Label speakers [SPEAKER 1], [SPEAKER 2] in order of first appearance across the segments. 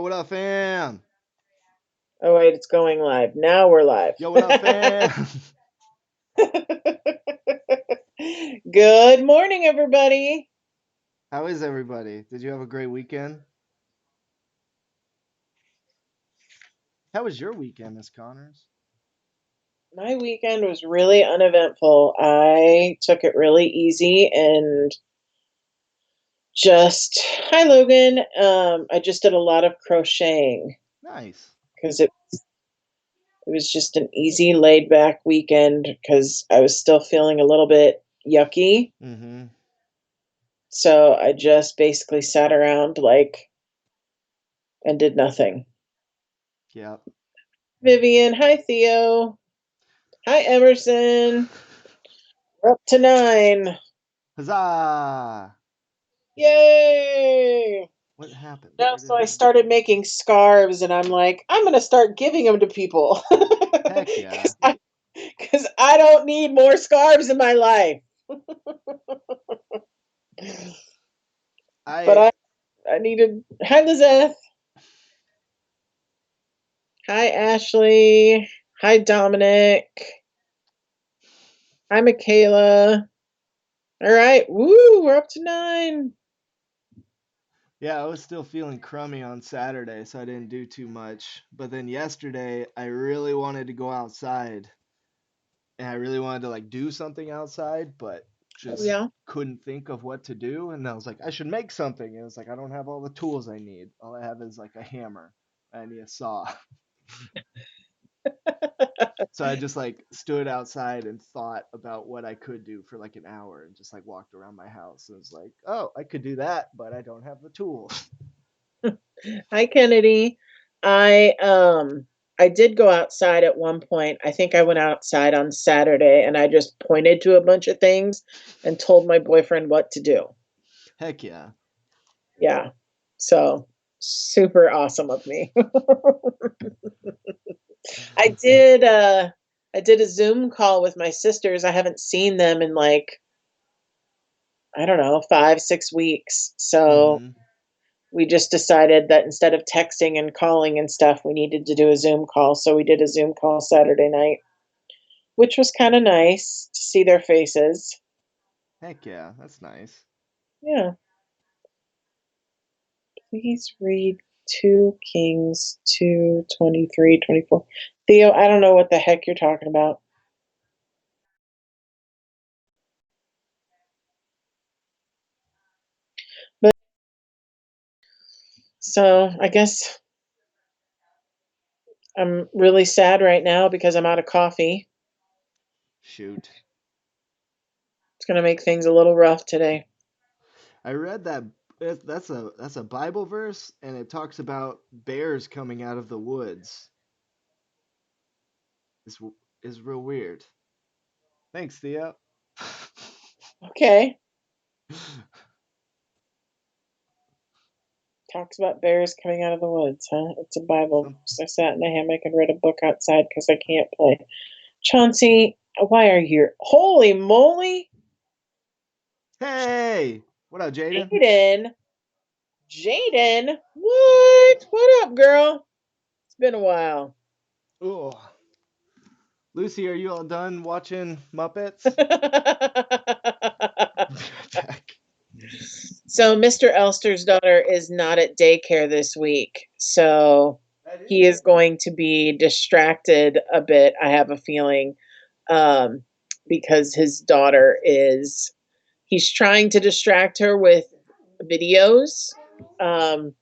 [SPEAKER 1] what up, fam?
[SPEAKER 2] Oh, wait, it's going live. Now we're live.
[SPEAKER 1] Yo, what up, fam?
[SPEAKER 2] Good morning, everybody.
[SPEAKER 1] How is everybody? Did you have a great weekend? How was your weekend, Miss Connors?
[SPEAKER 2] My weekend was really uneventful. I took it really easy and hi, Logan. I just did a lot of crocheting
[SPEAKER 1] Nice.
[SPEAKER 2] because it was just an easy, laid back weekend because I was still feeling a little bit yucky.
[SPEAKER 1] Mm-hmm.
[SPEAKER 2] So I just basically sat around and did nothing.
[SPEAKER 1] Yep.
[SPEAKER 2] Vivian, hi Theo. Hi Emerson. We're up to 9.
[SPEAKER 1] Huzzah!
[SPEAKER 2] Yay!
[SPEAKER 1] What happened?
[SPEAKER 2] No,
[SPEAKER 1] Where
[SPEAKER 2] so
[SPEAKER 1] did
[SPEAKER 2] I
[SPEAKER 1] it?
[SPEAKER 2] started making scarves and I'm like, I'm gonna start giving them to people.
[SPEAKER 1] Heck yeah.
[SPEAKER 2] Because I don't need more scarves in my life. But
[SPEAKER 1] I
[SPEAKER 2] I needed. Hi Lizeth. Hi Ashley. Hi Dominic. Hi Michaela. All right, woo, we're up to 9.
[SPEAKER 1] yeah, I was still feeling crummy on Saturday, so I didn't do too much. But then yesterday, I really wanted to go outside, and I really wanted to like do something outside, but
[SPEAKER 2] Oh
[SPEAKER 1] just
[SPEAKER 2] yeah.
[SPEAKER 1] couldn't think of what to do. And I was like, I should make something. And it's like I don't have all the tools I need. All I have is like a hammer. I need a saw. So I just like stood outside and thought about what I could do for like an hour and just like walked around my house and was like, oh, I could do that, but I don't have the tools.
[SPEAKER 2] Hi Kennedy. I did go outside at one point. I think I went outside on Saturday and I just pointed to a bunch of things and told my boyfriend what to do.
[SPEAKER 1] Heck yeah.
[SPEAKER 2] Yeah. So super awesome of me. I did I did a Zoom call with my sisters. I haven't seen them in I don't know, 5, 6 weeks. So
[SPEAKER 1] Mm-hmm.
[SPEAKER 2] we just decided that instead of texting and calling and stuff, we needed to do a Zoom call. So we did a Zoom call Saturday night, which was kind of nice to see their faces.
[SPEAKER 1] Heck yeah. That's nice.
[SPEAKER 2] Yeah. Please read 2 Kings 2:23-24. Theo, I don't know what the heck you're talking about. But so I guess I'm really sad right now because I'm out of coffee.
[SPEAKER 1] Shoot.
[SPEAKER 2] It's going to make things a little rough today.
[SPEAKER 1] I read that that's a Bible verse and it talks about bears coming out of the woods. Is is real weird. Thanks, Thea.
[SPEAKER 2] Okay. Talks about bears coming out of the woods, huh? It's a Bible.
[SPEAKER 1] Some
[SPEAKER 2] So I sat in a hammock and read a book outside because I can't play. Chauncey, why are you here? Holy moly!
[SPEAKER 1] Hey! What up, Jaden?
[SPEAKER 2] Jaden! Jaden! What? What up, girl? It's been a while.
[SPEAKER 1] Oh. Lucy, are you all done watching Muppets? Back.
[SPEAKER 2] So Mr. Elster's daughter is not at daycare this week. So
[SPEAKER 1] That
[SPEAKER 2] he
[SPEAKER 1] is.
[SPEAKER 2] is going to be distracted a bit, I have a feeling, um, because his daughter he's trying to distract her with videos. Um,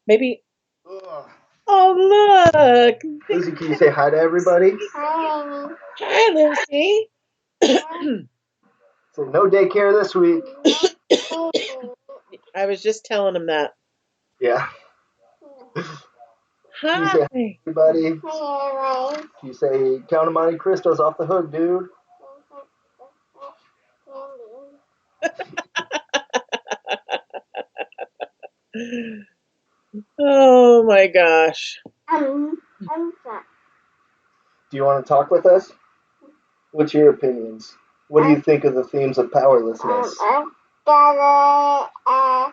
[SPEAKER 2] maybe,
[SPEAKER 1] Ugh.
[SPEAKER 2] oh, look.
[SPEAKER 1] Lucy, can you say hi to everybody?
[SPEAKER 2] Hi, Lucy.
[SPEAKER 1] So no daycare this week.
[SPEAKER 2] I was just telling him that.
[SPEAKER 1] Yeah. Can you say hi
[SPEAKER 2] Hi.
[SPEAKER 1] to everybody? Can you say Count of Monte Cristo's off the hook, dude?
[SPEAKER 2] Oh my gosh.
[SPEAKER 1] Do you want to talk with us? What's your opinions? What do you think of the themes of powerlessness? I've got a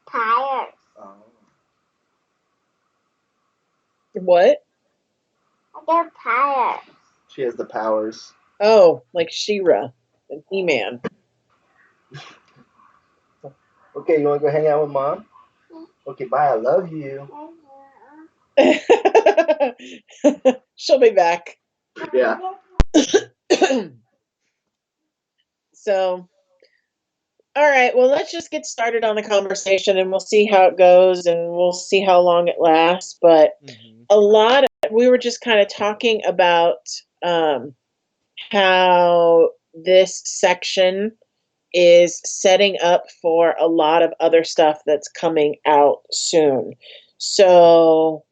[SPEAKER 1] tire. Oh.
[SPEAKER 2] What?
[SPEAKER 1] I got powers. She has the powers.
[SPEAKER 2] Oh, like She-Ra and He-Man.
[SPEAKER 1] Okay, you want to go hang out with mom? Okay, bye. I love you.
[SPEAKER 2] She'll be back.
[SPEAKER 1] Yeah.
[SPEAKER 2] So, all right. Well, let's just get started on the conversation and we'll see how it goes and we'll see how long it lasts. But
[SPEAKER 1] Hmm.
[SPEAKER 2] we were just kind of talking about um, how this section is setting up for a lot of other stuff that's coming out soon. So,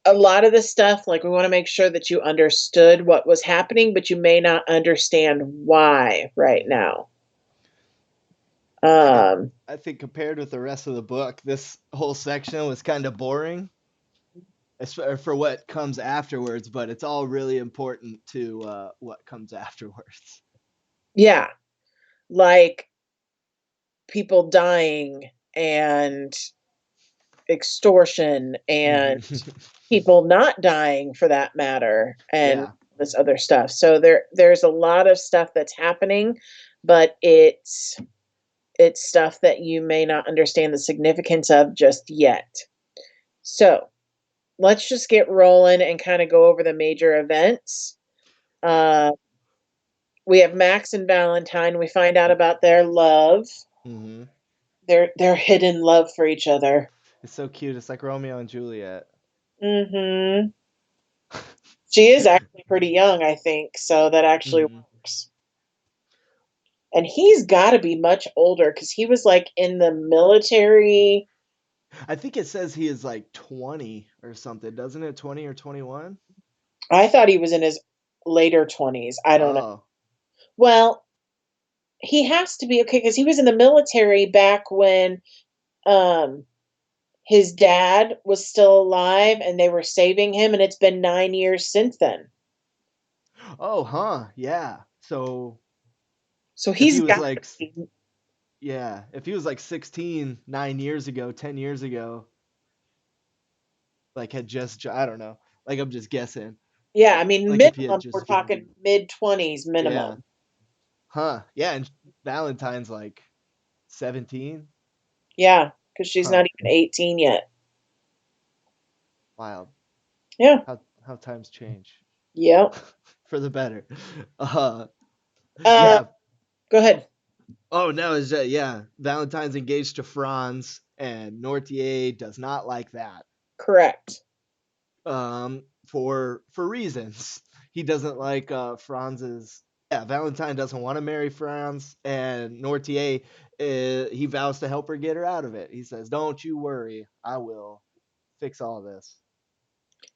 [SPEAKER 2] a lot of the stuff, like we want to make sure that you understood what was happening, but you may not understand why right now.
[SPEAKER 1] I
[SPEAKER 2] Um,
[SPEAKER 1] I think compared with the rest of the book, this whole section was kind of boring for what comes afterwards, but it's all really important to what comes afterwards.
[SPEAKER 2] yeah, like people dying and extortion and
[SPEAKER 1] Hmm.
[SPEAKER 2] people not dying for that matter and
[SPEAKER 1] Yeah.
[SPEAKER 2] this other stuff. So there's a lot of stuff that's happening, but it's stuff that you may not understand the significance of just yet. So, let's just get rolling and kind of go over the major events. Uh, we have Max and Valentine. We find out about their love,
[SPEAKER 1] Hmm.
[SPEAKER 2] their hidden love for each other.
[SPEAKER 1] It's so cute. It's like Romeo and Juliet.
[SPEAKER 2] Hmm. She is actually pretty young, I think, so that actually
[SPEAKER 1] Hmm.
[SPEAKER 2] works. And he's got to be much older because he was like in the military.
[SPEAKER 1] I think it says he is like 20 or something, doesn't it? 20 or 21?
[SPEAKER 2] I thought he was in his later 20s. I don't know.
[SPEAKER 1] Oh.
[SPEAKER 2] Well, he has to be okay because he was in the military back when um his dad was still alive and they were saving him, and it's been 9 years since then.
[SPEAKER 1] Oh, huh. Yeah. So
[SPEAKER 2] So
[SPEAKER 1] if he
[SPEAKER 2] he's
[SPEAKER 1] was
[SPEAKER 2] got
[SPEAKER 1] like,
[SPEAKER 2] to be,
[SPEAKER 1] yeah, if he was like 16, 9 years ago, 10 years ago, like had just, I don't know. Like I'm just guessing.
[SPEAKER 2] yeah, I mean,
[SPEAKER 1] Like if he had
[SPEAKER 2] minimum, we're
[SPEAKER 1] just joined.
[SPEAKER 2] talking mid-20s
[SPEAKER 1] Yeah.
[SPEAKER 2] minimum.
[SPEAKER 1] Huh. Yeah. And Valentine's like 17.
[SPEAKER 2] Yeah, because she's
[SPEAKER 1] Huh.
[SPEAKER 2] not even 18 yet.
[SPEAKER 1] Wild.
[SPEAKER 2] Yeah,
[SPEAKER 1] How times change
[SPEAKER 2] yep.
[SPEAKER 1] for the better. Uh,
[SPEAKER 2] Uh,
[SPEAKER 1] yeah.
[SPEAKER 2] go ahead.
[SPEAKER 1] Oh no, is that yeah? Valentine's engaged to Franz, and Nortier does not like that.
[SPEAKER 2] Correct.
[SPEAKER 1] For reasons. He doesn't like Franz's. Yeah, Valentine doesn't want to marry Franz, and Nortier he vows to help her get her out of it. He says, "Don't you worry, I will fix all this."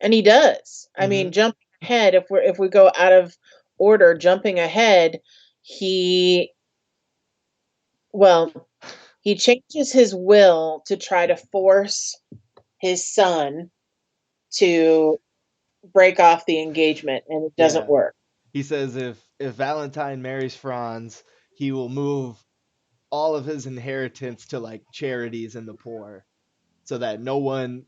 [SPEAKER 2] And he does. I mean,
[SPEAKER 1] Mm-hmm.
[SPEAKER 2] jumping ahead, if we go out of order, jumping ahead, he well, he changes his will to try to force his son to break off the engagement, and it doesn't
[SPEAKER 1] Yeah,
[SPEAKER 2] work.
[SPEAKER 1] he says if Valentine marries Franz, he will move all of his inheritance to like charities and the poor, so that no one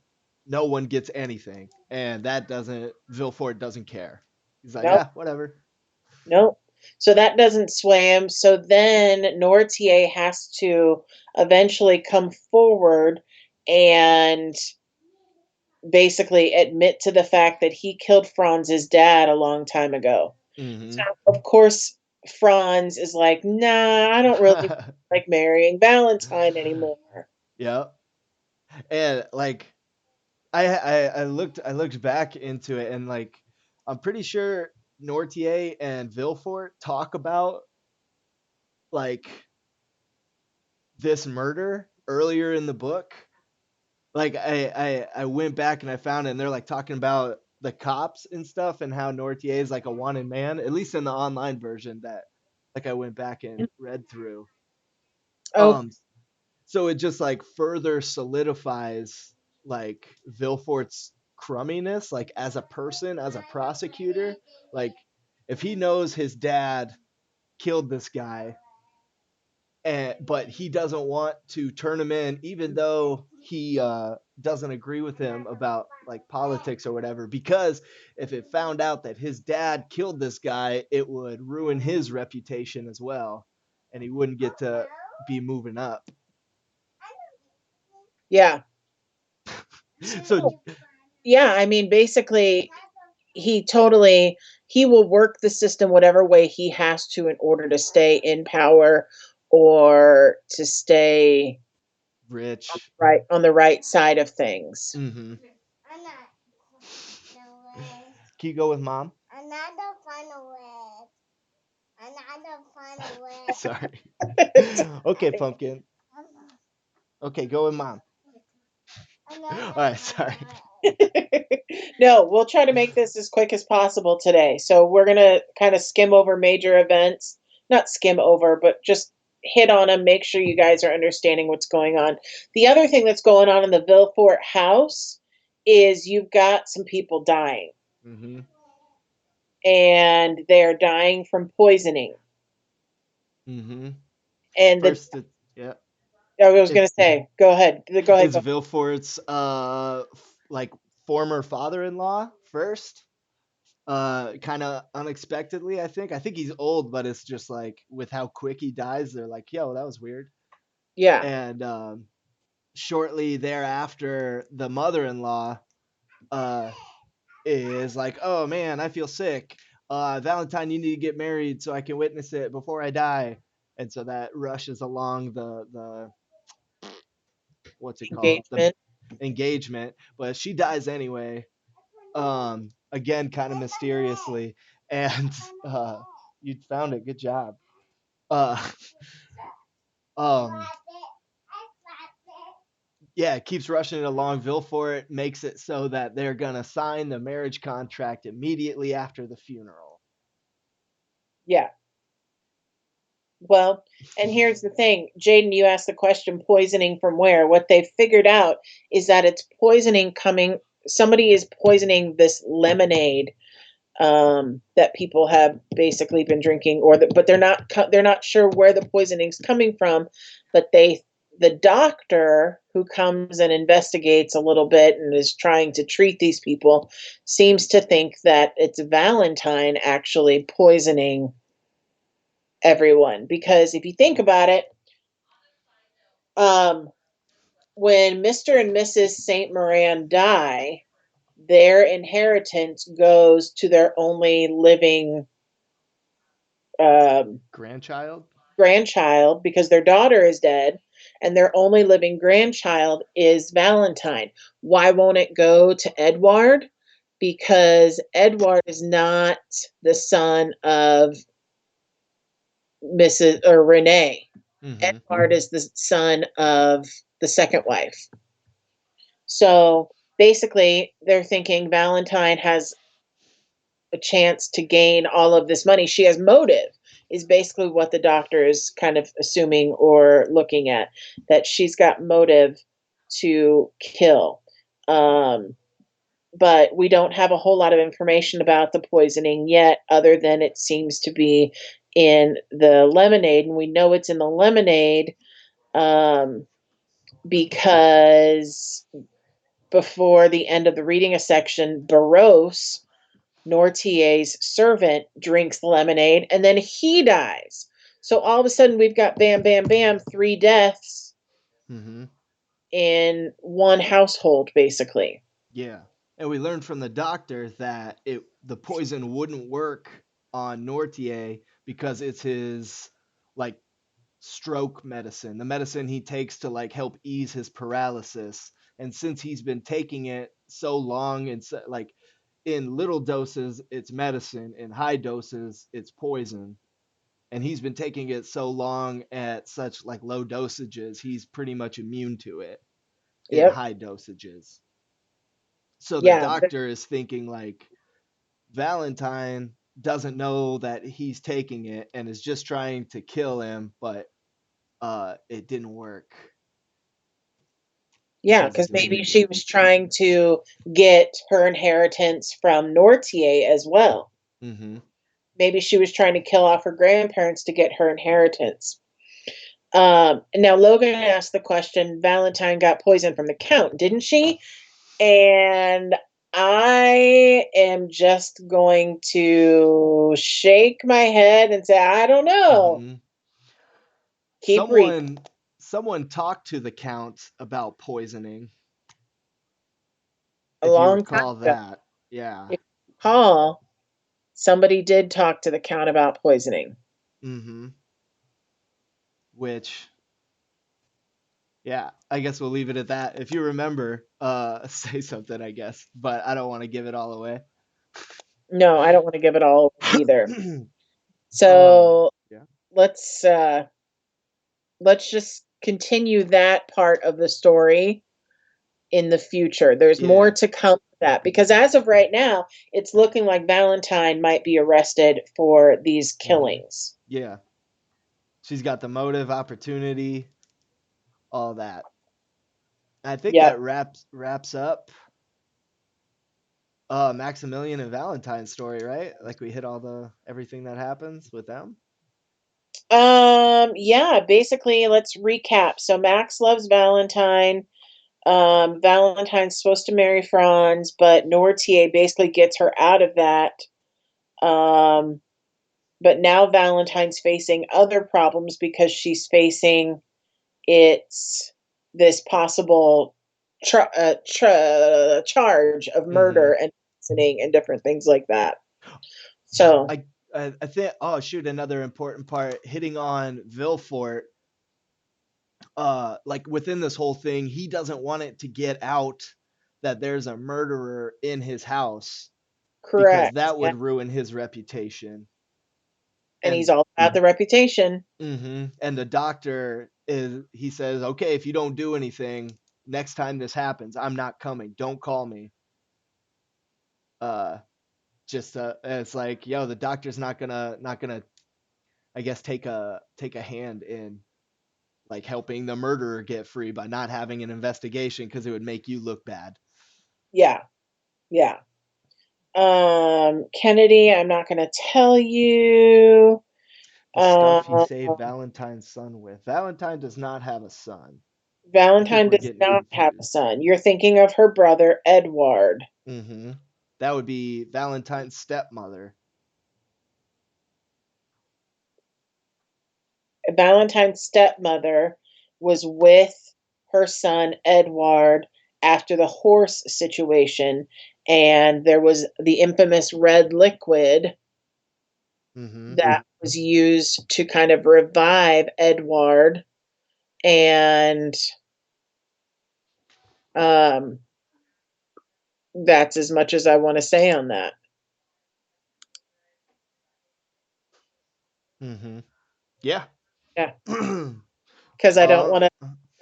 [SPEAKER 1] gets anything, and that doesn't Vilfort doesn't care. He's like,
[SPEAKER 2] Nope,
[SPEAKER 1] yeah, whatever.
[SPEAKER 2] nope. So that doesn't sway him. So then Nortier has to eventually come forward and basically admit to the fact that he killed Franz's dad a long time ago. So,
[SPEAKER 1] Hmm.
[SPEAKER 2] of course, Franz is like, nah, I don't really like marrying Valentine anymore.
[SPEAKER 1] Yep. And like I looked back into it, and like I'm pretty sure Nortier and Vilfort talk about like this murder earlier in the book. Like I went back and I found it, and they're like talking about the cops and stuff, and how Nortier is like a wanted man, at least in the online version that like I went back and read through.
[SPEAKER 2] Oh,
[SPEAKER 1] Um, so it just like further solidifies like Vilfort's crumminess, like as a person, as a prosecutor. Like if he knows his dad killed this guy, but he doesn't want to turn him in, even though he doesn't agree with him about like politics or whatever, because if it found out that his dad killed this guy, it would ruin his reputation as well, and he wouldn't get to be moving up.
[SPEAKER 2] Yeah.
[SPEAKER 1] So
[SPEAKER 2] Yeah, I mean, basically, he will work the system whatever way he has to in order to stay in power or to stay
[SPEAKER 1] rich.
[SPEAKER 2] right on the right side of things.
[SPEAKER 1] Mm-hmm. Can you go with mom? Sorry. Okay, pumpkin. Okay, go with mom. All right, sorry.
[SPEAKER 2] No, we'll try to make this as quick as possible today. So we're going to kind of skim over major events, not skim over, but just hit on them, make sure you guys are understanding what's going on. The other thing that's going on in the Villefort house is you've got some people dying,
[SPEAKER 1] Mm-hmm.
[SPEAKER 2] and they're dying from poisoning.
[SPEAKER 1] Mm-hmm.
[SPEAKER 2] And the
[SPEAKER 1] First, yeah,
[SPEAKER 2] I was going
[SPEAKER 1] it's
[SPEAKER 2] to say, go ahead. Go ahead.
[SPEAKER 1] it's
[SPEAKER 2] Go.
[SPEAKER 1] Vilfort's like former father-in-law first. Kind of unexpectedly, I think. I think he's old, but it's just like with how quick he dies, they're like, "Yo, that was weird."
[SPEAKER 2] Yeah.
[SPEAKER 1] And shortly thereafter, the mother-in-law uh is like, "Oh man, I feel sick. Valentine, you need to get married so I can witness it before I die." And so that rushes along the what's it called? The
[SPEAKER 2] Engagement.
[SPEAKER 1] engagement, but she dies anyway. Again, kind of mysteriously, and you found it. Good job. Uh, um, yeah, it keeps rushing it along. Vilfort makes it so that they're gonna sign the marriage contract immediately after the funeral.
[SPEAKER 2] Yeah. Well, and here's the thing, Jaden, you asked the question, poisoning from where? What they've figured out is that it's poisoning coming. Somebody is poisoning this lemonade that people have basically been drinking, but they're not sure where the poisoning's coming from. But the doctor who comes and investigates a little bit and is trying to treat these people seems to think that it's Valentine actually poisoning everyone, because if you think about it, um, when Mr. and Mrs. Saint Moran die, their inheritance goes to their only living um,
[SPEAKER 1] Grandchild.
[SPEAKER 2] grandchild, because their daughter is dead, and their only living grandchild is Valentine. Why won't it go to Edward? Because Edward is not the son of Mrs. or Renee.
[SPEAKER 1] Mm-hmm.
[SPEAKER 2] Edward is the son of the second wife. So basically, they're thinking Valentine has a chance to gain all of this money. She has motive, is basically what the doctor is kind of assuming or looking at, that she's got motive to kill. Um, but we don't have a whole lot of information about the poisoning yet, other than it seems to be in the lemonade. And we know it's in the lemonade um, because before the end of the reading a section, Barros, Nortier's servant, drinks the lemonade and then he dies. So all of a sudden we've got bam, bam, bam, 3 deaths
[SPEAKER 1] Mm-hmm.
[SPEAKER 2] in one household, basically.
[SPEAKER 1] Yeah. And we learned from the doctor that the poison wouldn't work on Nortier because it's his like stroke medicine, the medicine he takes to like help ease his paralysis. And since he's been taking it so long and so, like in little doses it's medicine, in high doses it's poison. And he's been taking it so long at such like low dosages, he's pretty much immune to it in
[SPEAKER 2] Yep.
[SPEAKER 1] high dosages. So the
[SPEAKER 2] Yeah.
[SPEAKER 1] doctor is thinking like Valentine doesn't know that he's taking it and is just trying to kill him, but it didn't work
[SPEAKER 2] Yeah,
[SPEAKER 1] because
[SPEAKER 2] because
[SPEAKER 1] he's
[SPEAKER 2] maybe
[SPEAKER 1] immune.
[SPEAKER 2] she was trying to get her inheritance from Nortier as well.
[SPEAKER 1] Mm-hmm.
[SPEAKER 2] Maybe she was trying to kill off her grandparents to get her inheritance. Now Logan asked the question, Valentine got poisoned from the Count, didn't she? And I am just going to shake my head and say, I don't know.
[SPEAKER 1] Hmm.
[SPEAKER 2] Keep reading.
[SPEAKER 1] Someone talked to the Count about poisoning,
[SPEAKER 2] A
[SPEAKER 1] if you
[SPEAKER 2] long time
[SPEAKER 1] recall
[SPEAKER 2] ago,
[SPEAKER 1] that. Yeah.
[SPEAKER 2] if you recall, somebody did talk to the Count about poisoning.
[SPEAKER 1] Hmm. Which, yeah, I guess we'll leave it at that. If you remember, say something, I guess, but I don't want to give it all away.
[SPEAKER 2] No, I don't want to give it all either.
[SPEAKER 1] um,
[SPEAKER 2] So
[SPEAKER 1] yeah,
[SPEAKER 2] let's uh let's just continue that part of the story in the future. There's more
[SPEAKER 1] yeah,
[SPEAKER 2] to come with that because as of right now, it's looking like Valentine might be arrested for these
[SPEAKER 1] hmm,
[SPEAKER 2] killings.
[SPEAKER 1] yeah. She's got the motive, opportunity, all that. I think that
[SPEAKER 2] Yep.
[SPEAKER 1] wraps up Maximilian and Valentine's story, right? Like we hit all the everything that happens with them.
[SPEAKER 2] Yeah, basically let's recap. So Max loves Valentine. Valentine's supposed to marry Franz, but Nortier basically gets her out of that. Um, but now Valentine's facing other problems because she's facing it's this possible charge of
[SPEAKER 1] Mm-hmm.
[SPEAKER 2] murder and poisoning and different things like that. So,
[SPEAKER 1] I, I think. Oh shoot, another important part hitting on Vilfort. Like within this whole thing, he doesn't want it to get out that there's a murderer in his house because
[SPEAKER 2] correct.
[SPEAKER 1] that
[SPEAKER 2] Yeah.
[SPEAKER 1] would ruin his reputation.
[SPEAKER 2] And he's
[SPEAKER 1] And
[SPEAKER 2] all about the reputation.
[SPEAKER 1] and the doctor is he says, okay, if you don't do anything next time this happens, I'm not coming. Don't call me. Uh, just it's like, yo, the doctor's not gonna I guess take a hand in like helping the murderer get free by not having an investigation because it would make you look bad.
[SPEAKER 2] Yeah. Yeah. Kennedy, I'm not going to tell you.
[SPEAKER 1] The stuff he
[SPEAKER 2] Uh,
[SPEAKER 1] saved Valentine's son with. Valentine does not have a son. I think
[SPEAKER 2] Valentine
[SPEAKER 1] we're
[SPEAKER 2] does
[SPEAKER 1] getting
[SPEAKER 2] not have a
[SPEAKER 1] confused.
[SPEAKER 2] son. You're thinking of her brother, Edward.
[SPEAKER 1] Mm-hmm. That would be Valentine's stepmother.
[SPEAKER 2] Valentine's stepmother was with her son, Edward, after the horse situation, and there was the infamous red liquid
[SPEAKER 1] Mm-hmm.
[SPEAKER 2] that was used to kind of revive Edward. And um, that's as much as I want to say on that.
[SPEAKER 1] Mm-hmm. Yeah.
[SPEAKER 2] Yeah, because I don't
[SPEAKER 1] uh,
[SPEAKER 2] want to.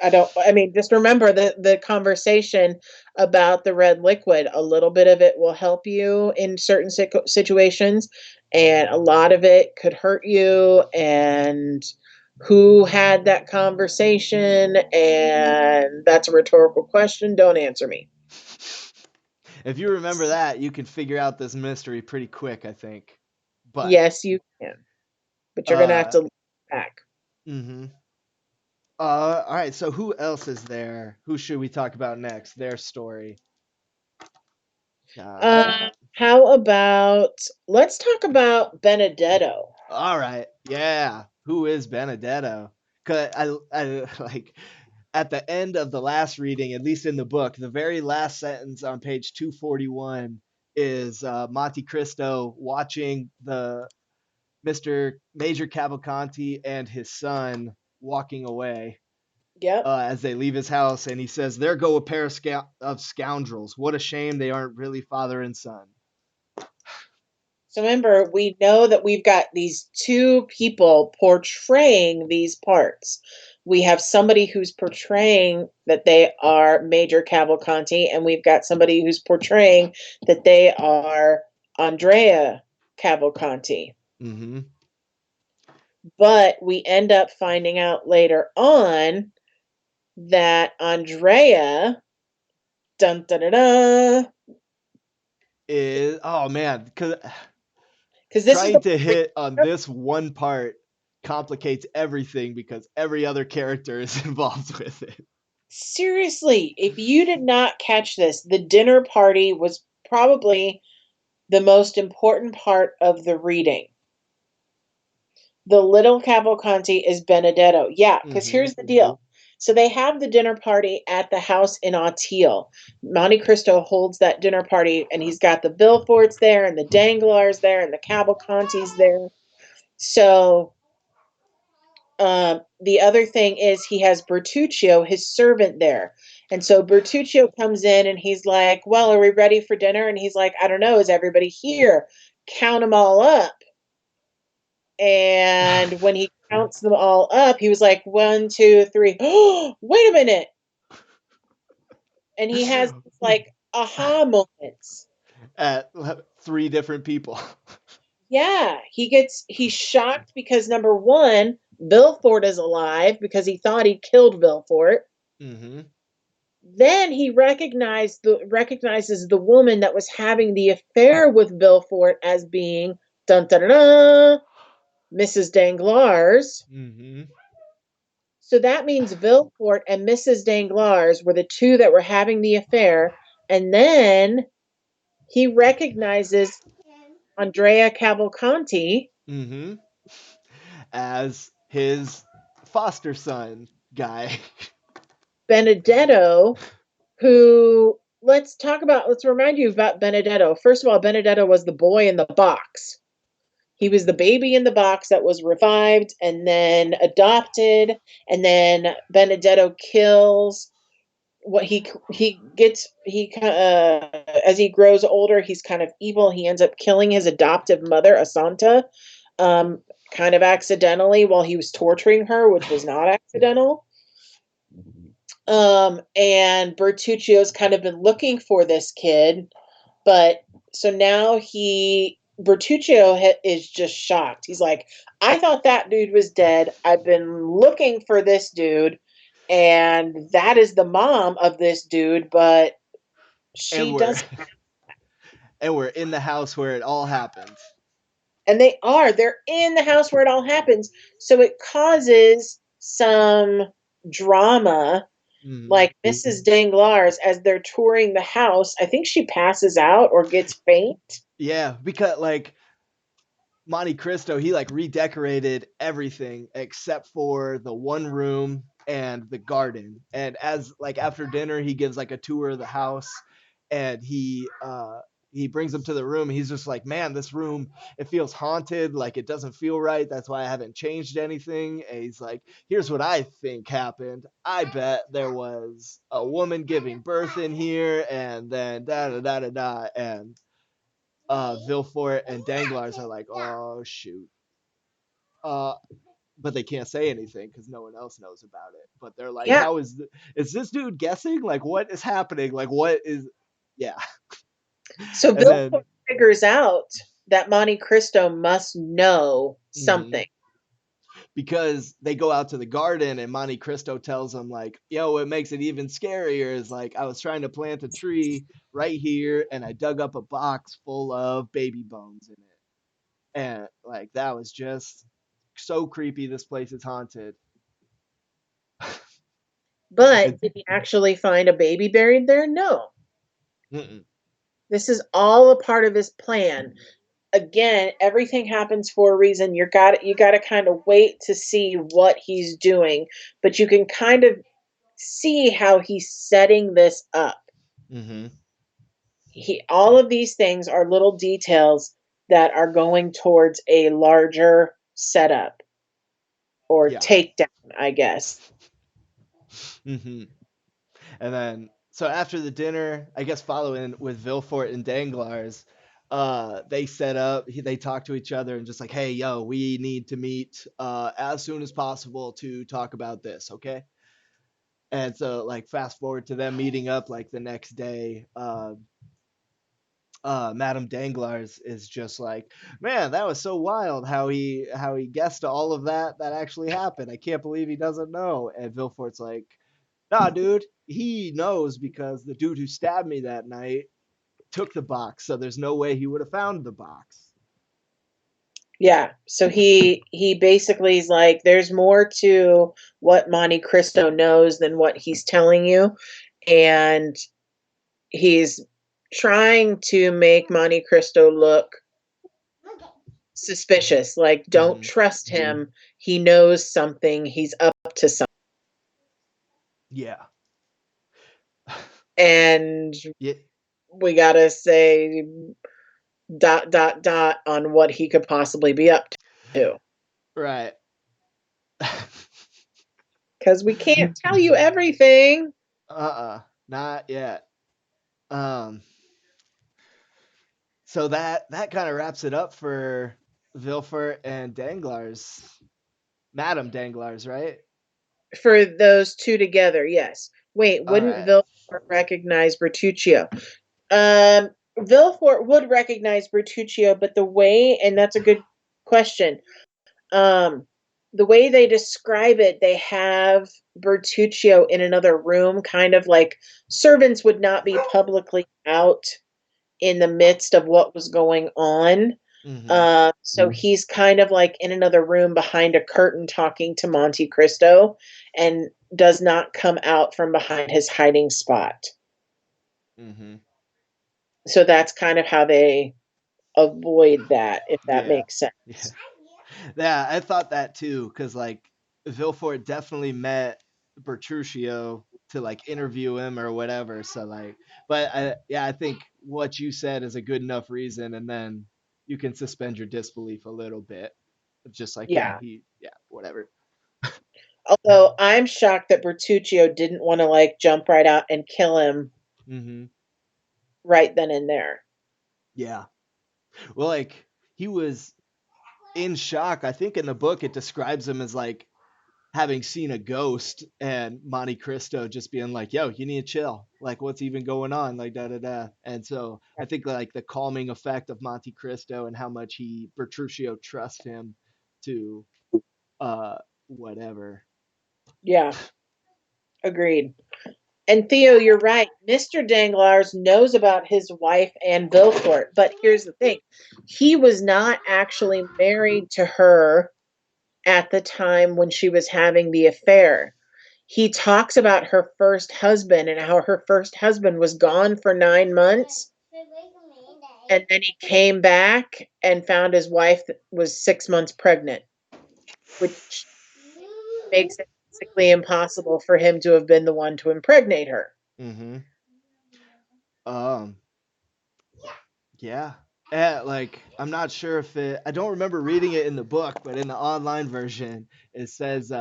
[SPEAKER 2] I don't. I mean, just remember the conversation about the red liquid. A little bit of it will help you in certain situations, and a lot of it could hurt you. And who had that conversation? And that's a rhetorical question. Don't answer me.
[SPEAKER 1] if you remember that, you can figure out this mystery pretty quick, I think. But
[SPEAKER 2] Yes, you can, but you're gonna have
[SPEAKER 1] uh,
[SPEAKER 2] to look back.
[SPEAKER 1] mm-hmm. All right. So who else is there? Who should we talk about next? Their story. Uh,
[SPEAKER 2] How about let's talk about Benedetto.
[SPEAKER 1] all right. Yeah. Who is Benedetto? Cause I like at the end of the last reading, at least in the book, the very last sentence on page 241 is Monte Cristo watching the Mr. Major Cavalcanti and his son walking away
[SPEAKER 2] Yep.
[SPEAKER 1] as they leave his house, and he says, "There go a pair of scoundrels. What a shame they aren't really father and son."
[SPEAKER 2] So remember, we know that we've got these two people portraying these parts. We have somebody who's portraying that they are Major Cavalcanti, and we've got somebody who's portraying that they are Andrea Cavalcanti.
[SPEAKER 1] Mm-hmm.
[SPEAKER 2] But we end up finding out later on that Andrea, dun dun dun, dun,
[SPEAKER 1] Is oh man, because
[SPEAKER 2] because this is
[SPEAKER 1] trying
[SPEAKER 2] the
[SPEAKER 1] to hit on this one part complicates everything because every other character is involved with it.
[SPEAKER 2] Seriously, if you did not catch this, the dinner party was probably the most important part of the reading. The little Cavalcanti is Benedetto. Yeah, because
[SPEAKER 1] Mm-hmm.
[SPEAKER 2] here's the deal. So they have the dinner party at the house in Auteuil. Monte Cristo holds that dinner party, and he's got the Villeforts there, and the Danglars there, and the Cavalcantis there. So the other thing is he has Bertuccio, his servant, there. And so Bertuccio comes in and he's like, well, are we ready for dinner? And he's like, I don't know. Is everybody here? Count them all up. And when he counts them all up, he was like, one, two, three. Oh, wait a minute. And he has this like aha moments.
[SPEAKER 1] At three different people.
[SPEAKER 2] Yeah, he's shocked because number one, Villefort is alive because he thought he killed Villefort.
[SPEAKER 1] Mm-hmm.
[SPEAKER 2] Then he recognizes the woman that was having the affair with Villefort as being dun dun dun, dun Mrs. Danglars.
[SPEAKER 1] Mm-hmm.
[SPEAKER 2] So that means Villefort and Mrs. Danglars were the two that were having the affair. And then he recognizes Andrea Cavalcanti,
[SPEAKER 1] Mm-hmm. As his foster son guy.
[SPEAKER 2] Benedetto, who let's remind you about Benedetto. First of all, Benedetto was the boy in the box. He was the baby in the box that was revived and then adopted, and then Benedetto kills what he gets he as he grows older, he's kind of evil. He ends up killing his adoptive mother, Asanta, um, kind of accidentally while he was torturing her, which was not accidental. And Bertuccio's kind of been looking for this kid, but so now Bertuccio is just shocked. He's like, I thought that dude was dead. I've been looking for this dude, and that is the mom of this dude, but
[SPEAKER 1] and
[SPEAKER 2] she
[SPEAKER 1] we're
[SPEAKER 2] doesn't.
[SPEAKER 1] and we're in the house where it all happens.
[SPEAKER 2] And they're in the house where it all happens. So it causes some drama.
[SPEAKER 1] Mm-hmm.
[SPEAKER 2] Like Mrs. Danglars, as they're touring the house, I think she passes out or gets faint.
[SPEAKER 1] Yeah, because like Monte Cristo, he like redecorated everything except for the one room and the garden. And as like after dinner, he gives like a tour of the house, and he brings him to the room. He's just like, man, this room, it feels haunted. Like it doesn't feel right. That's why I haven't changed anything. And he's like, here's what I think happened. I bet there was a woman giving birth in here, and then da da da da da. And Villefort and Danglars are like, oh shoot. Uh, but they can't say anything because no one else knows about it. But they're like,
[SPEAKER 2] Yeah.
[SPEAKER 1] how is this dude guessing? Like, what is happening? Like, what is? Yeah.
[SPEAKER 2] So
[SPEAKER 1] And
[SPEAKER 2] Villefort
[SPEAKER 1] then
[SPEAKER 2] figures out that Monte Cristo must know
[SPEAKER 1] mhm,
[SPEAKER 2] something.
[SPEAKER 1] because they go out to the garden and Monte Cristo tells them like, yo, what makes it even scarier is like I was trying to plant a tree right here and I dug up a box full of baby bones in it. And like that was just so creepy. This place is haunted.
[SPEAKER 2] But
[SPEAKER 1] It's,
[SPEAKER 2] did he actually find a baby buried there? No.
[SPEAKER 1] mm-mm.
[SPEAKER 2] This is all a part of his plan. Again, everything happens for a reason. You got to kind of wait to see what he's doing, but you can kind of see how he's setting this up.
[SPEAKER 1] Mm-hmm.
[SPEAKER 2] All of these things are little details that are going towards a larger setup or
[SPEAKER 1] Yeah.
[SPEAKER 2] takedown, I guess.
[SPEAKER 1] Mm-hmm. And then, so after the dinner, I guess following with Villefort and Danglars, they set up, they talk to each other and just like, hey, yo, we need to meet as soon as possible to talk about this, okay? And so, like, fast forward to them meeting up like the next day. Madame Danglars is just like, man, that was so wild how he guessed all of that actually happened. I can't believe he doesn't know. And Villefort's like, nah, dude, he knows because the dude who stabbed me that night took the box, so there's no way he would have found the box.
[SPEAKER 2] Yeah. So he basically is like, there's more to what Monte Cristo knows than what he's telling you, and he's trying to make Monte Cristo look suspicious. Like, don't
[SPEAKER 1] Hmm.
[SPEAKER 2] trust him. He knows something. He's up to something.
[SPEAKER 1] Yeah.
[SPEAKER 2] And
[SPEAKER 1] Yeah.
[SPEAKER 2] we gotta say dot dot dot on what he could possibly be up to.
[SPEAKER 1] Right.
[SPEAKER 2] Because we can't tell you everything.
[SPEAKER 1] Not yet. Um, so that kind of wraps it up for Vilfort and Danglars, Madame Danglars, right?
[SPEAKER 2] For those two together, yes. Wait,
[SPEAKER 1] All
[SPEAKER 2] wouldn't
[SPEAKER 1] right.
[SPEAKER 2] Villefort recognize Bertuccio? Villefort would recognize Bertuccio, but the way, and that's a good question. Um, the way they describe it, they have Bertuccio in another room, kind of like servants would not be publicly out in the midst of what was going on.
[SPEAKER 1] Mm-hmm.
[SPEAKER 2] So he's kind of like in another room behind a curtain talking to Monte Cristo and does not come out from behind his hiding spot.
[SPEAKER 1] Mm-hmm.
[SPEAKER 2] So that's kind of how they avoid that, if that
[SPEAKER 1] Yeah.
[SPEAKER 2] makes sense.
[SPEAKER 1] Yeah. Yeah, I thought that too, because like Vilfort definitely met Bertruccio to like interview him or whatever. So like, but yeah, I think what you said is a good enough reason, and then you can suspend your disbelief a little bit. Just like, yeah,
[SPEAKER 2] Yeah.
[SPEAKER 1] yeah, whatever.
[SPEAKER 2] Although I'm shocked that Bertuccio didn't want to like jump right out and kill him
[SPEAKER 1] Mm-hmm.
[SPEAKER 2] right then and there.
[SPEAKER 1] Yeah. Well, like he was in shock. I think in the book it describes him as like having seen a ghost and Monte Cristo just being like, yo, you need to chill. Like, what's even going on? Like, da da da. And so I think like the calming effect of Monte Cristo and how much Bertruccio trusts him to uh whatever.
[SPEAKER 2] Yeah, agreed. And Theo, you're right. Mr. Danglars knows about his wife and Villefort, but here's the thing. He was not actually married to her at the time when she was having the affair. He talks about her first husband and how her first husband was gone for 9 months. And then he came back and found his wife was 6 months pregnant, which makes it physically impossible for him to have been the one to impregnate her.
[SPEAKER 1] Mm-hmm. Um, yeah. Like I'm not sure if it I don't remember reading it in the book, but in the online version it says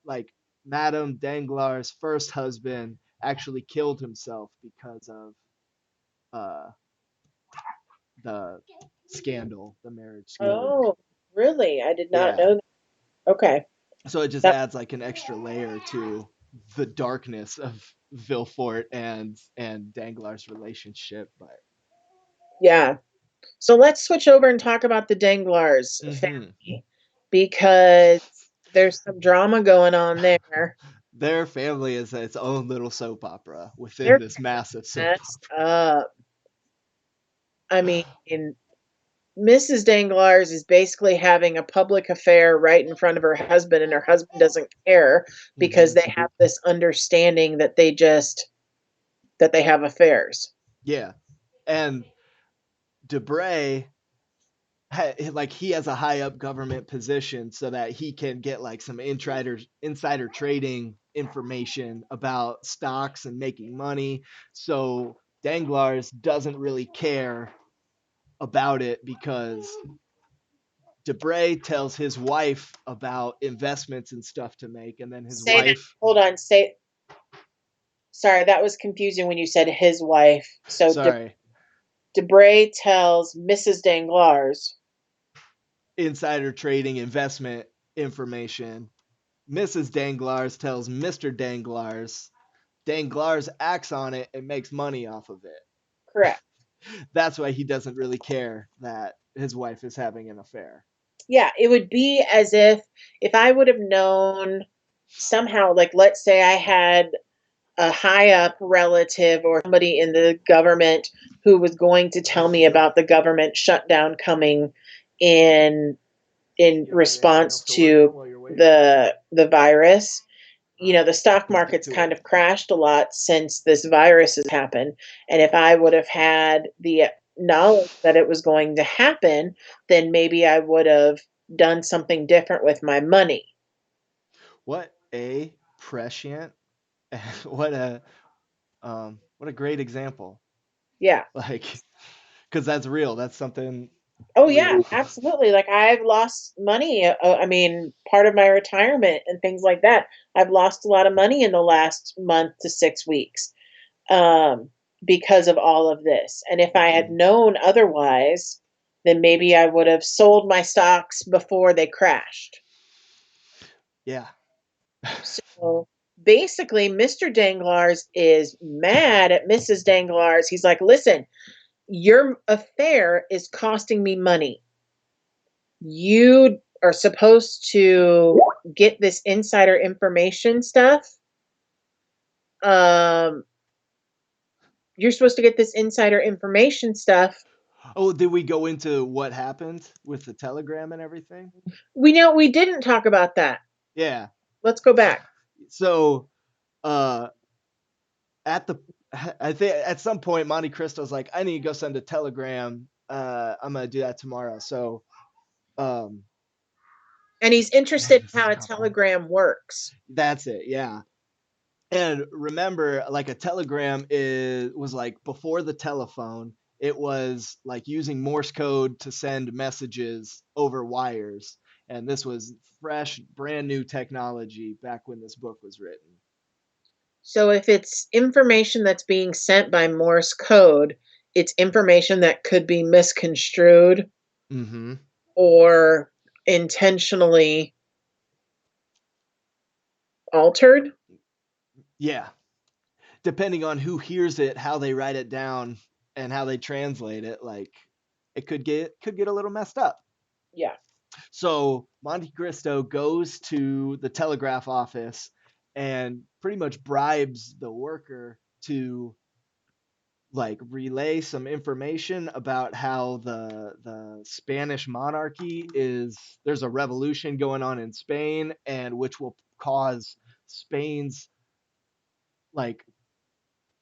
[SPEAKER 1] like Madame Danglars' first husband actually killed himself because of uh the scandal, the marriage scandal.
[SPEAKER 2] Oh, really? I did not
[SPEAKER 1] Yeah.
[SPEAKER 2] know that. Okay.
[SPEAKER 1] So it just
[SPEAKER 2] That,
[SPEAKER 1] adds like an extra layer to the darkness of Vilfort and Danglars' relationship. But
[SPEAKER 2] yeah. So let's switch over and talk about the Danglars
[SPEAKER 1] mm-hmm.
[SPEAKER 2] family because there's some drama going on there.
[SPEAKER 1] Their family is its own little soap opera within
[SPEAKER 2] They're
[SPEAKER 1] this massive soap
[SPEAKER 2] messed
[SPEAKER 1] opera.
[SPEAKER 2] up. I mean, Mrs. Danglars is basically having a public affair right in front of her husband, and her husband doesn't care because
[SPEAKER 1] Mm-hmm.
[SPEAKER 2] they have this understanding that they have affairs.
[SPEAKER 1] Yeah. And Debray like he has a high up government position so that he can get like some insider trading information about stocks and making money. So Danglars doesn't really care about it because Debray tells his wife about investments and stuff to make, and then his
[SPEAKER 2] Say that.
[SPEAKER 1] wife,
[SPEAKER 2] Hold on. Say. Sorry, that was confusing when you said his wife. So
[SPEAKER 1] sorry,
[SPEAKER 2] Debray tells Mrs. Danglars.
[SPEAKER 1] insider trading investment information. Mrs. Danglars tells Mr. Danglars. Danglars acts on it and makes money off of it.
[SPEAKER 2] Correct.
[SPEAKER 1] That's why he doesn't really care that his wife is having an affair.
[SPEAKER 2] Yeah, it would be as if I would have known somehow, like let's say I had a high up relative or somebody in the government who was going to tell me about the government shutdown coming, in
[SPEAKER 1] You don't have anything
[SPEAKER 2] response
[SPEAKER 1] else to work
[SPEAKER 2] to
[SPEAKER 1] on while you're waiting?
[SPEAKER 2] the virus. The stock
[SPEAKER 1] Just get
[SPEAKER 2] market's
[SPEAKER 1] to
[SPEAKER 2] kind
[SPEAKER 1] it.
[SPEAKER 2] of crashed a lot since this virus has happened. And if I would have had the knowledge that it was going to happen, then maybe I would have done something different with my money.
[SPEAKER 1] What a prescient, what a great example.
[SPEAKER 2] Yeah.
[SPEAKER 1] Like, because that's real. That's something
[SPEAKER 2] Oh yeah,
[SPEAKER 1] real.
[SPEAKER 2] absolutely. Like I've lost money. I mean, part of my retirement and things like that. I've lost a lot of money in the last month to 6 weeks, um, because of all of this. And if I had
[SPEAKER 1] Mhm.
[SPEAKER 2] known otherwise, then maybe I would have sold my stocks before they crashed.
[SPEAKER 1] Yeah.
[SPEAKER 2] So basically, Mr. Danglars is mad at Mrs. Danglars. He's like, listen, your affair is costing me money. You are supposed to get this insider information stuff. Um, you're supposed to get this insider information stuff.
[SPEAKER 1] Oh, did we go into what happened with the telegram and everything?
[SPEAKER 2] We know we didn't talk about that.
[SPEAKER 1] Yeah.
[SPEAKER 2] Let's go
[SPEAKER 1] So,
[SPEAKER 2] back.
[SPEAKER 1] so uh, at the, I think at some point Monte Cristo's like, I need to go send a telegram. I'm gonna do that tomorrow. So, um,
[SPEAKER 2] And he's
[SPEAKER 1] man,
[SPEAKER 2] interested
[SPEAKER 1] this
[SPEAKER 2] in
[SPEAKER 1] is
[SPEAKER 2] how a
[SPEAKER 1] complicated.
[SPEAKER 2] telegram works.
[SPEAKER 1] That's it. Yeah. And remember, like a telegram was like before the telephone. It was like using Morse code to send messages over wires, and this was fresh, brand new technology back when this book was written.
[SPEAKER 2] So if it's information that's being sent by Morse code, it's information that could be misconstrued
[SPEAKER 1] Mm-hmm.
[SPEAKER 2] or intentionally altered.
[SPEAKER 1] Yeah, depending on who hears it, how they write it down, and how they translate it, like it could get a little messed up.
[SPEAKER 2] Yeah.
[SPEAKER 1] So Monte Cristo goes to the telegraph office and pretty much bribes the worker to like relay some information about how the Spanish monarchy is there's a revolution going on in Spain and which will cause Spain's like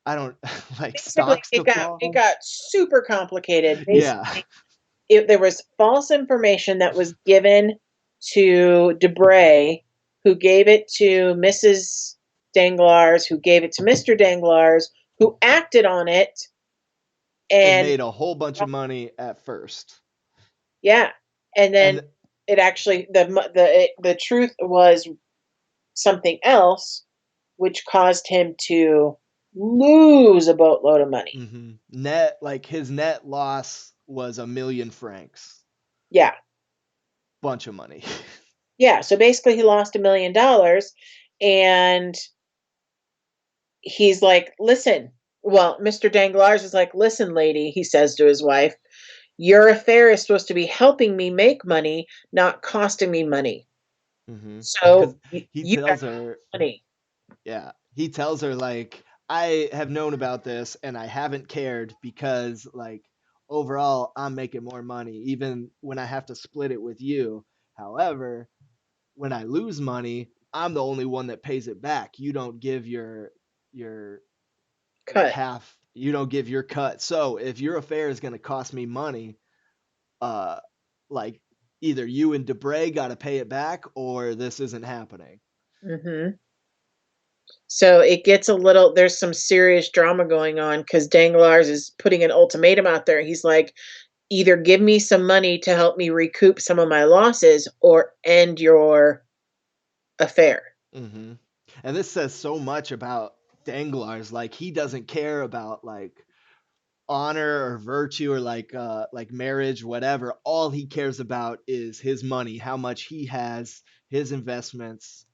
[SPEAKER 1] I don't like
[SPEAKER 2] Basically,
[SPEAKER 1] stocks to
[SPEAKER 2] it
[SPEAKER 1] fall.
[SPEAKER 2] got super complicated.
[SPEAKER 1] Yeah.
[SPEAKER 2] Basically, there was false information that was given to Debray, who gave it to Mrs. Danglars, who gave it to Mr. Danglars, who acted on it,
[SPEAKER 1] And
[SPEAKER 2] and
[SPEAKER 1] made a whole bunch of money at first.
[SPEAKER 2] yeah, and then
[SPEAKER 1] And
[SPEAKER 2] it actually the truth was something else, which caused him to lose a boatload of money.
[SPEAKER 1] net like his net loss was 1 million francs.
[SPEAKER 2] Yeah,
[SPEAKER 1] Bunch of money.
[SPEAKER 2] yeah. So basically, he lost $1 million, and he's like, "Listen." Well, Mr. Danglars is like, "Listen, lady," he says to his wife, "your affair is supposed to be helping me make money, not costing me money.
[SPEAKER 1] Because
[SPEAKER 2] So
[SPEAKER 1] he
[SPEAKER 2] you got
[SPEAKER 1] tells her,
[SPEAKER 2] money."
[SPEAKER 1] yeah, he tells her like, I have known about this and I haven't cared because like overall I'm making more money even when I have to split it with you. However, when I lose money, I'm the only one that pays it back. You don't give your like
[SPEAKER 2] Cut.
[SPEAKER 1] half. You don't give your cut. So if your affair is going to cost me money, uh, like either you and Debray got to pay it back or this isn't happening.
[SPEAKER 2] Mhm. So it gets a little there's some serious drama going on because Danglars is putting an ultimatum out there. He's like, "Either give me some money to help me recoup some of my losses or end your affair."
[SPEAKER 1] hmm And this says so much about Danglars. Like he doesn't care about like honor or virtue or like marriage, whatever. All he cares about is his money, how much he has, his investments,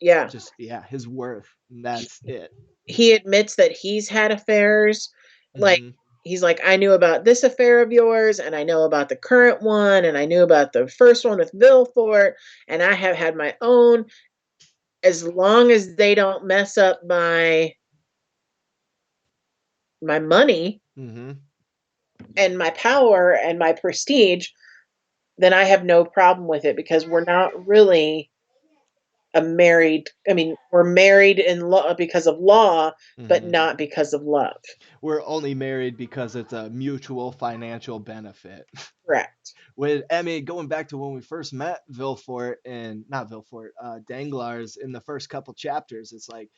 [SPEAKER 2] Yeah.
[SPEAKER 1] just yeah, his worth. And that's it.
[SPEAKER 2] He admits that he's had affairs. Like,
[SPEAKER 1] hmm
[SPEAKER 2] he's like, "I knew about this affair of yours, and I know about the current one, and I knew about the first one with Villefort, and I have had my own. As long as they don't mess up my money,
[SPEAKER 1] hmm
[SPEAKER 2] and my power and my prestige, then I have no problem with it because we're not really a married. I mean, we're married in law because of law, but
[SPEAKER 1] Hmm.
[SPEAKER 2] not because of love.
[SPEAKER 1] We're only married because it's a mutual financial benefit.
[SPEAKER 2] Correct.
[SPEAKER 1] When I mean, going back to when we first met Vilfort and not Vilfort, Danglars in the first couple chapters, it's like,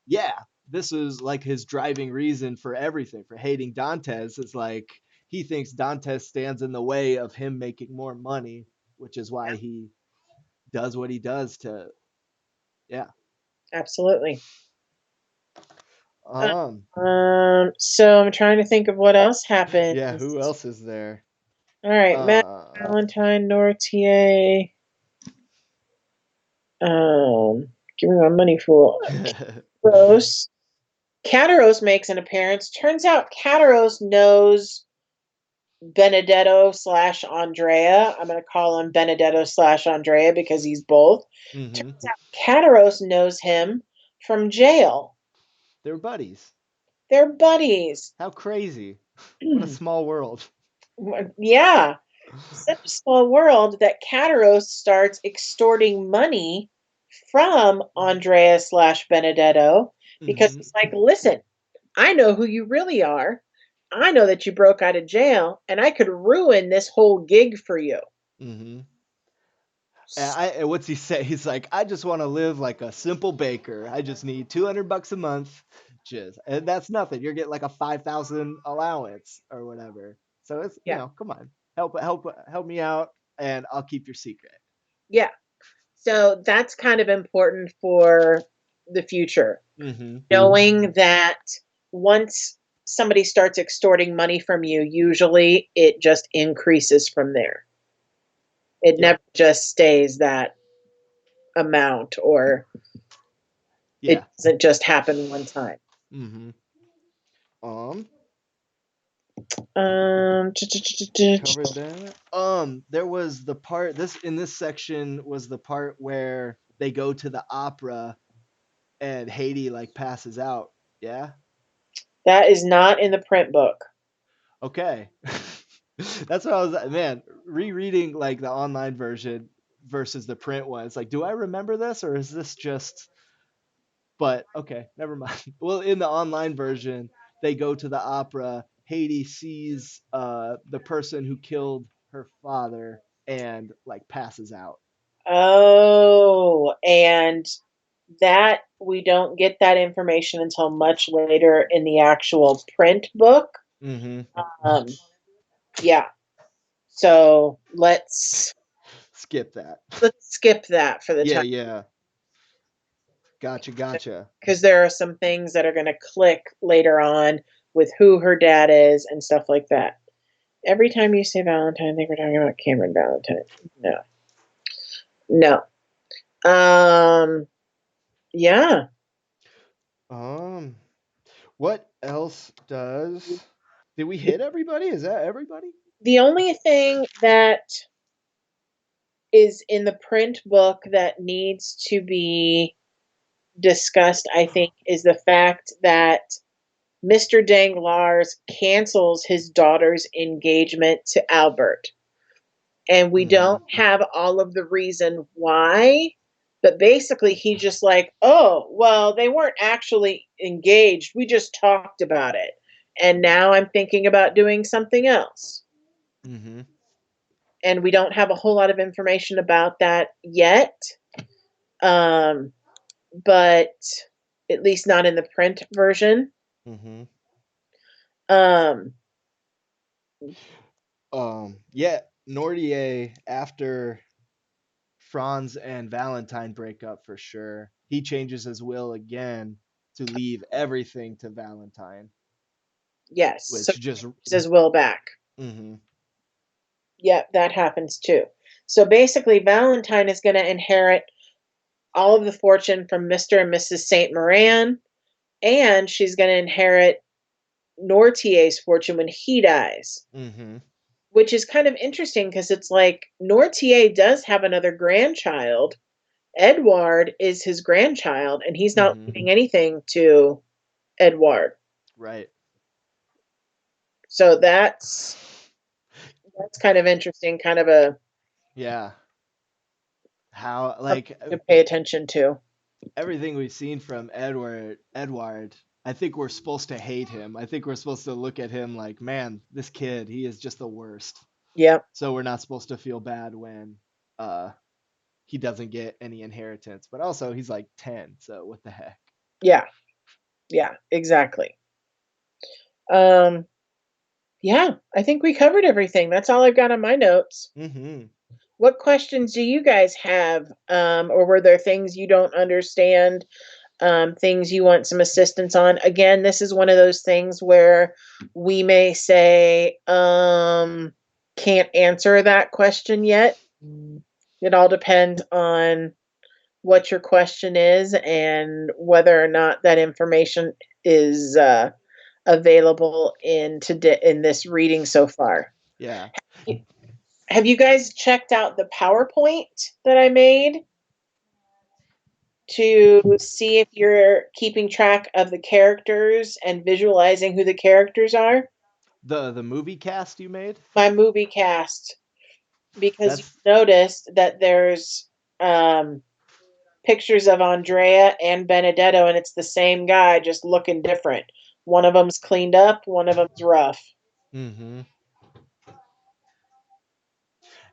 [SPEAKER 1] yeah, this is like his driving reason for everything, for hating Dantes. It's like he thinks Dantes stands in the way of him making more money, which is why he does what he does to, yeah.
[SPEAKER 2] Absolutely.
[SPEAKER 1] Um,
[SPEAKER 2] So I'm trying to think of what else
[SPEAKER 1] yeah,
[SPEAKER 2] happens.
[SPEAKER 1] who else is there?
[SPEAKER 2] All right, Matt
[SPEAKER 1] Uh,
[SPEAKER 2] Valentine, Nortier. Give me my money, fool. Cataros. Cataros makes an appearance. Turns out Cataros knows Benedetto slash Andrea. I'm going to call him Benedetto slash Andrea because he's both.
[SPEAKER 1] hmm.
[SPEAKER 2] Turns out Cataros knows him from jail.
[SPEAKER 1] They're buddies.
[SPEAKER 2] They're buddies.
[SPEAKER 1] How crazy. What a small world.
[SPEAKER 2] Yeah. Such a small world that Cataros starts extorting money from Andrea slash Benedetto because
[SPEAKER 1] Hmm.
[SPEAKER 2] he's like, listen, I know who you really are. I know that you broke out of jail and I could ruin this whole gig for you.
[SPEAKER 1] Hmm. And what's he say? He's like, I just want to live like a simple baker. I just need $200 a month, just and that's nothing. You're getting like a 5,000 allowance or whatever. So it's
[SPEAKER 2] Yeah.
[SPEAKER 1] come on, help me out, and I'll keep your secret.
[SPEAKER 2] Yeah. So that's kind of important for the future.
[SPEAKER 1] Hmm.
[SPEAKER 2] Knowing that once somebody starts extorting money from you, usually it just increases from there. It
[SPEAKER 1] Yep.
[SPEAKER 2] never just stays that amount, or it
[SPEAKER 1] Yeah.
[SPEAKER 2] doesn't just happen one time.
[SPEAKER 1] Hmm. Um, covered that. There was the part this in this section was the part where they go to the opera and Haiti like passes out. Yeah.
[SPEAKER 2] That is not in the print book.
[SPEAKER 1] Okay. That's what I was, man, rereading like the online version versus the print one. It's like, do I remember this or is this just, but okay, never mind. Well, in the online version, they go to the opera. Haiti sees the person who killed her father and like passes out.
[SPEAKER 2] Oh, and that we don't get that information until much later in the actual print book.
[SPEAKER 1] Mm-hmm.
[SPEAKER 2] Um, yeah. So
[SPEAKER 1] Skip that.
[SPEAKER 2] let's skip that for the
[SPEAKER 1] Yeah,
[SPEAKER 2] time
[SPEAKER 1] yeah. Gotcha, gotcha.
[SPEAKER 2] because there are some things that are going to click later on with who her dad is and stuff like that. Every time you say Valentine, I think we're talking about Cameron Valentine. No, no. Um, yeah.
[SPEAKER 1] Um, what else does? Did we hit everybody? Is that everybody?
[SPEAKER 2] The only thing that is in the print book that needs to be discussed, I think, is the fact that Mr. Danglars cancels his daughter's engagement to Albert. And we
[SPEAKER 1] Mm-hmm.
[SPEAKER 2] don't have all of the reason why, but basically he's just like, oh, well, they weren't actually engaged. We just talked about it. And now I'm thinking about doing something else.
[SPEAKER 1] Mm-hmm.
[SPEAKER 2] And we don't have a whole lot of information about that yet. Um, but at least not in the print version.
[SPEAKER 1] Mm-hmm.
[SPEAKER 2] Um,
[SPEAKER 1] Yeah, Nordier after Franz and Valentine break up for sure. He changes his will again to leave everything to Valentine,
[SPEAKER 2] yes. So
[SPEAKER 1] which just
[SPEAKER 2] he says Will back.
[SPEAKER 1] mm-hmm.
[SPEAKER 2] Yep, that happens too. So basically, Valentine is going to inherit all of the fortune from Mr. and Mrs. Saint Moran, and she's going to inherit Nortier's fortune when he dies,
[SPEAKER 1] Mm-hmm.
[SPEAKER 2] which is kind of interesting because it's like Nortier does have another grandchild. Edward is his grandchild, and he's not
[SPEAKER 1] Mm-hmm.
[SPEAKER 2] leaving anything to Edward.
[SPEAKER 1] Right.
[SPEAKER 2] So that's kind of interesting, kind of a
[SPEAKER 1] Yeah. How
[SPEAKER 2] something to pay attention to.
[SPEAKER 1] everything we've seen from Edward, I think we're supposed to hate him. I think we're supposed to look at him like, man, this kid, he is just the worst.
[SPEAKER 2] Yep.
[SPEAKER 1] So we're not supposed to feel bad when uh he doesn't get any inheritance. But also he's like 10, so what the heck?
[SPEAKER 2] Yeah. Yeah, exactly. Um, yeah, I think we covered everything. That's all I've got on my notes.
[SPEAKER 1] Mm-hmm.
[SPEAKER 2] What questions do you guys have? Or were there things you don't understand? Things you want some assistance on? Again, this is one of those things where we may say, can't answer that question yet. It all depends on what your question is and whether or not that information is available in this reading so far.
[SPEAKER 1] Yeah.
[SPEAKER 2] Have you guys checked out the PowerPoint that I made to see if you're keeping track of the characters and visualizing who the characters are?
[SPEAKER 1] The movie cast you made?
[SPEAKER 2] My movie cast, because you
[SPEAKER 1] That's
[SPEAKER 2] noticed that there's um, pictures of Andrea and Benedetto, and it's the same guy, just looking different. One of them's cleaned up, one of them's rough.
[SPEAKER 1] mm-hmm.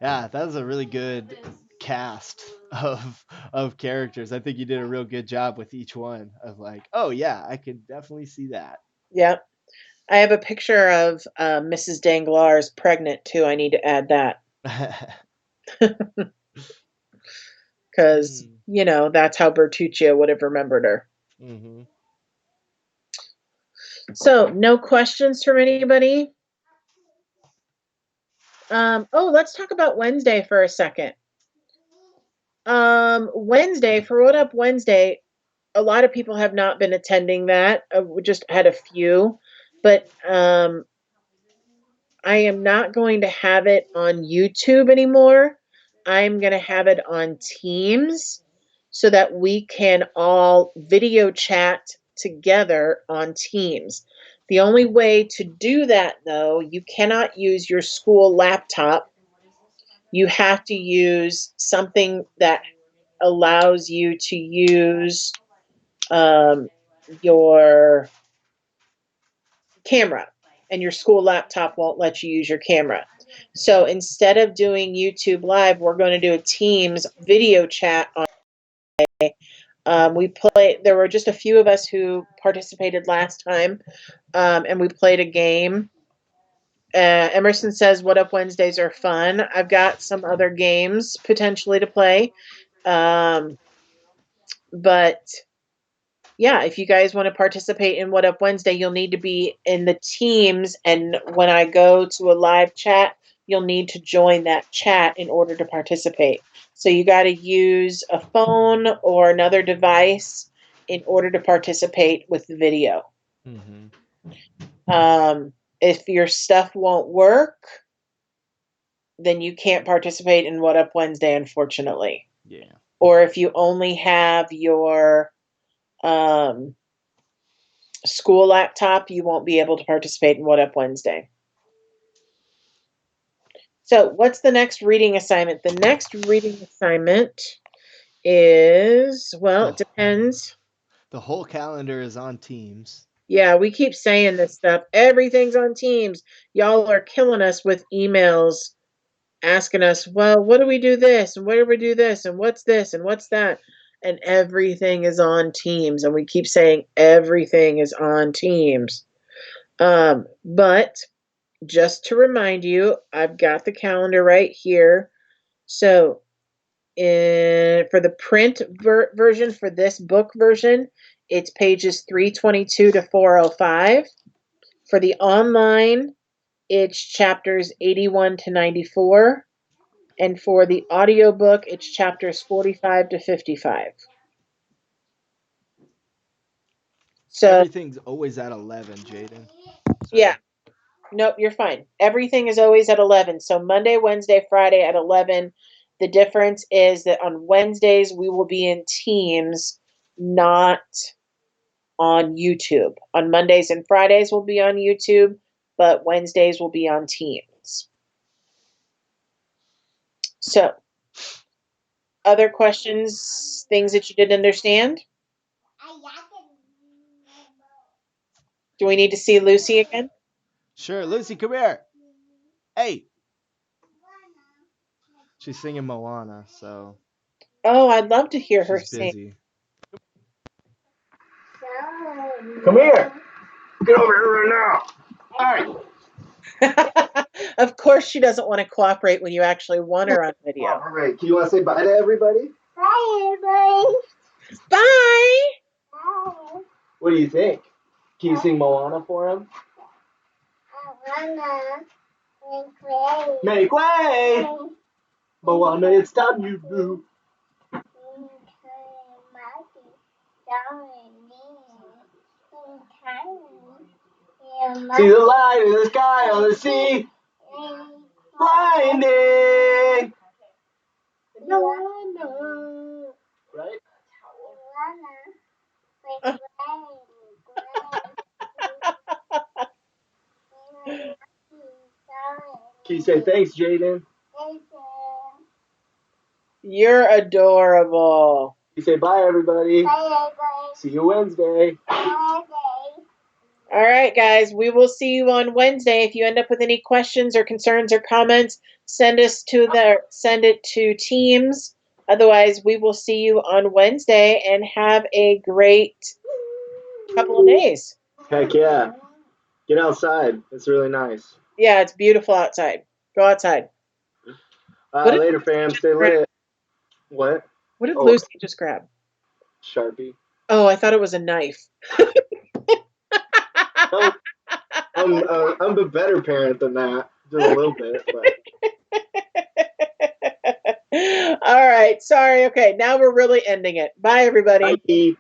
[SPEAKER 1] Yeah, that was a really good cast of characters. I think you did a real good job with each one of like, oh yeah, I could definitely see that.
[SPEAKER 2] Yep. I have a picture of Mrs. Danglars pregnant too. I need to add that because,
[SPEAKER 1] mm,
[SPEAKER 2] that's how Bertuccio would have remembered her.
[SPEAKER 1] mm-hmm.
[SPEAKER 2] So, no questions from anybody? Let's talk about Wednesday for a second. Wednesday, for What Up Wednesday, a lot of people have not been attending that. We just had a few, but I am not going to have it on YouTube anymore. I'm going to have it on Teams so that we can all video chat together on Teams. The only way to do that, though, you cannot use your school laptop. You have to use something that allows you to use your camera, and your school laptop won't let you use your camera. So instead of doing YouTube Live, we're going to do a Teams video chat on. There were just a few of us who participated last time, and we played a game. Emerson says, "What Up Wednesdays are fun." I've got some other games potentially to play, but yeah, if you guys want to participate in What Up Wednesday, you'll need to be in the teams. And when I go to a live chat, you'll need to join that chat in order to participate. So you got to use a phone or another device in order to participate with the video.
[SPEAKER 1] Mm-hmm.
[SPEAKER 2] If your stuff won't work, then you can't participate in What Up Wednesday, unfortunately.
[SPEAKER 1] Yeah.
[SPEAKER 2] Or if you only have your um, school laptop, you won't be able to participate in What Up Wednesday. So, what's the next reading assignment? The next reading assignment is, well, it depends.
[SPEAKER 1] The whole calendar is on Teams.
[SPEAKER 2] Yeah, we keep saying this stuff. Everything's on Teams. Y'all are killing us with emails asking us, well, what do we do this? And where do we do this? And what's this? And what's that? And everything is on Teams. And we keep saying everything is on Teams. But just to remind you, I've got the calendar right here. So, for the print version, for this book version, it's pages 322 to 405. For the online, it's chapters 81 to 94. And for the audiobook, it's chapters 45 to 55. So,
[SPEAKER 1] Everything's always at 11, Jaden. So,
[SPEAKER 2] yeah. Nope, you're fine. Everything is always at 11. So Monday, Wednesday, Friday at 11. The difference is that on Wednesdays we will be in Teams, not on YouTube. On Mondays and Fridays we'll be on YouTube, but Wednesdays will be on Teams. So, other questions, things that you didn't understand? Do we need to see Lucy again?
[SPEAKER 1] Sure, Lucy, come here. Hey. She's singing Moana, so
[SPEAKER 2] Oh, I'd love to hear her
[SPEAKER 1] she's
[SPEAKER 2] sing.
[SPEAKER 1] busy. Come here. Get over here right now. All right.
[SPEAKER 2] Of course, she doesn't want to cooperate when you actually want her on video.
[SPEAKER 1] All right. Can you want to say bye to everybody?
[SPEAKER 3] Bye, everybody.
[SPEAKER 2] Bye.
[SPEAKER 3] Bye.
[SPEAKER 1] What do you think? Can you sing Moana for him?
[SPEAKER 3] I wanna make way.
[SPEAKER 1] Make way! Moana, it's time you do. See the light in the sky on the sea. Blinding. Right? Can you say thanks, Jaden?
[SPEAKER 2] You're adorable.
[SPEAKER 1] You say bye, everybody.
[SPEAKER 3] Bye, everybody.
[SPEAKER 1] See you Wednesday.
[SPEAKER 3] Bye.
[SPEAKER 2] All right, guys, we will see you on Wednesday. If you end up with any questions or concerns or comments, send it to Teams. Otherwise, we will see you on Wednesday and have a great couple of days.
[SPEAKER 1] Heck yeah. Get outside. It's really nice.
[SPEAKER 2] Yeah, it's beautiful outside. Go outside.
[SPEAKER 1] Later, fam. Stay lit. What?
[SPEAKER 2] What did Lucy just grab?
[SPEAKER 1] Sharpie.
[SPEAKER 2] Oh, I thought it was a knife.
[SPEAKER 1] No, I'm a better parent than that. Just a little bit, but.
[SPEAKER 2] All right. Sorry. Okay. Now we're really ending it. Bye, everybody.
[SPEAKER 1] Bye.